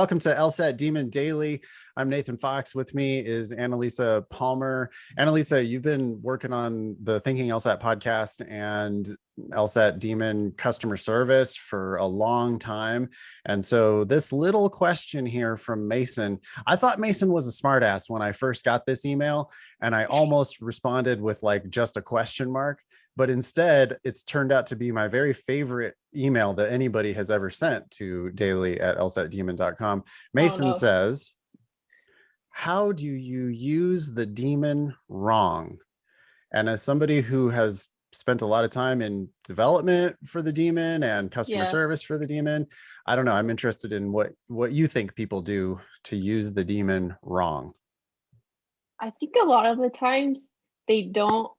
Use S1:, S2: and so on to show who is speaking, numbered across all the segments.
S1: Welcome to LSAT Demon Daily. I'm Nathan Fox. With me is Annalisa Palmer. Annalisa, you've been working on the Thinking LSAT podcast and LSAT Demon customer service for a long time. And so this little question here from Mason, I thought Mason was a smartass when I first got this email, and I almost responded with like just a question mark. But instead, it's turned out to be my very favorite email that anybody has ever sent to daily@lsatdemon.com. Mason says, how do you use the demon wrong? And as somebody who has spent a lot of time in development for the demon and customer service for the demon, I don't know. I'm interested in what you think people do to use the demon wrong.
S2: I think a lot of the times they don't,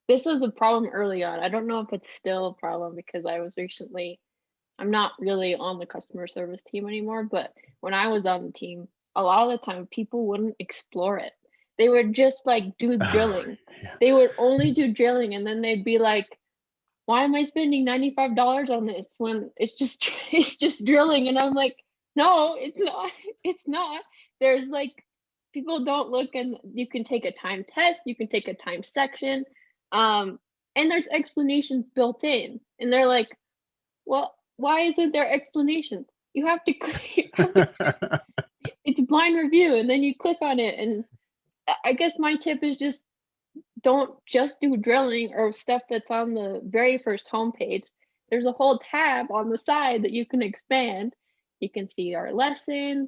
S2: this was a problem early on. I don't know if it's still a problem because I'm not really on the customer service team anymore, but when I was on the team, a lot of the time people wouldn't explore it. They would just like do drilling. They would only do drilling, and then they'd be like, why am I spending $95 on this when it's just drilling? And I'm like, no, it's not. It's not. There's like, people don't look, and you can take a time test, you can take a time section, and there's explanations built in, and they're like, well, why isn't there explanations? You have to click, it's blind review, and then you click on it. And I guess my tip is just don't just do drilling or stuff that's on the very first homepage. There's a whole tab on the side that you can expand. You can see our lessons,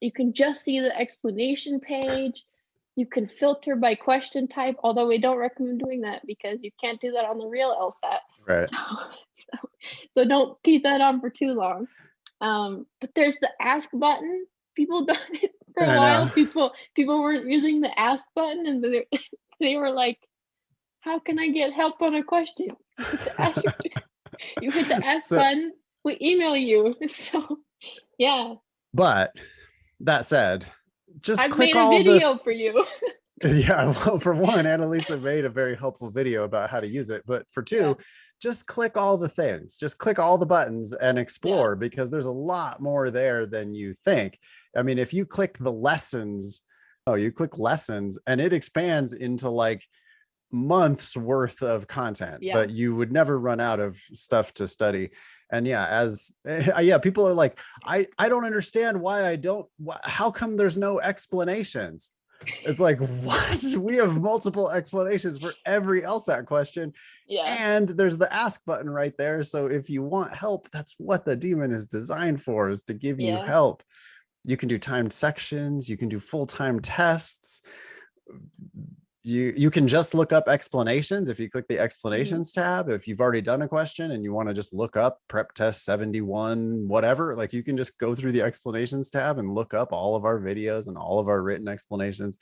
S2: you can just see the explanation page. You can filter by question type, although we don't recommend doing that because you can't do that on the real LSAT.
S1: Right.
S2: So don't keep that on for too long. But there's the ask button. People done it for a while. People weren't using the ask button, and they were like, how can I get help on a question? You hit the ask button, we email you. So yeah.
S1: But that said,
S2: I've made a video for you.
S1: Yeah, well, for one, Annalisa made a very helpful video about how to use it. But for two, just click all the things, just click all the buttons and explore, because there's a lot more there than you think. I mean, if you click the lessons, you click lessons and it expands into like months worth of content, but you would never run out of stuff to study. And people are like, I don't understand why how come there's no explanations? It's like, what? We have multiple explanations for every LSAT question. And there's the ask button right there. So if you want help, that's what the demon is designed for, is to give you help. You can do timed sections, you can do full-time tests. You can just look up explanations if you click the explanations tab. If you've already done a question and you want to just look up prep test 71, whatever, like you can just go through the explanations tab and look up all of our videos and all of our written explanations.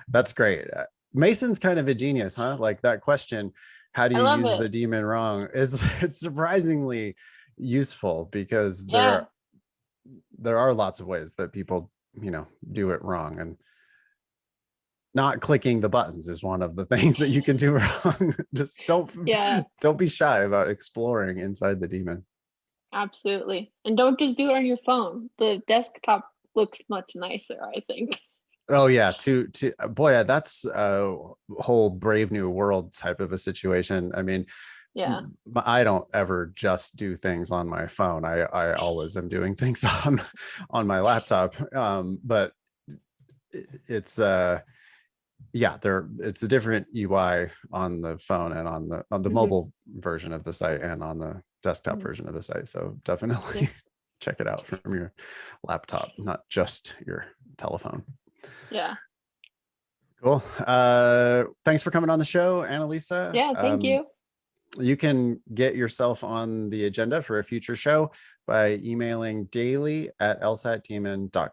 S1: That's great. Mason's kind of a genius, huh? Like that question, how do you use the demon wrong? It's surprisingly useful, because there are lots of ways that people, do it wrong. And not clicking the buttons is one of the things that you can do wrong. Just don't be shy about exploring inside the demon.
S2: Absolutely. And don't just do it on your phone. The desktop looks much nicer, I think.
S1: Oh yeah, boy, that's a whole Brave New World type of a situation. I mean, I don't ever just do things on my phone. I always am doing things on my laptop. But it's it's a different UI on the phone and on the mobile version of the site and on the desktop version of the site. So definitely check it out from your laptop, not just your telephone.
S2: Yeah.
S1: Cool. Thanks for coming on the show, Annalisa.
S2: Yeah, thank you.
S1: You can get yourself on the agenda for a future show by emailing daily@lsatdemon.com.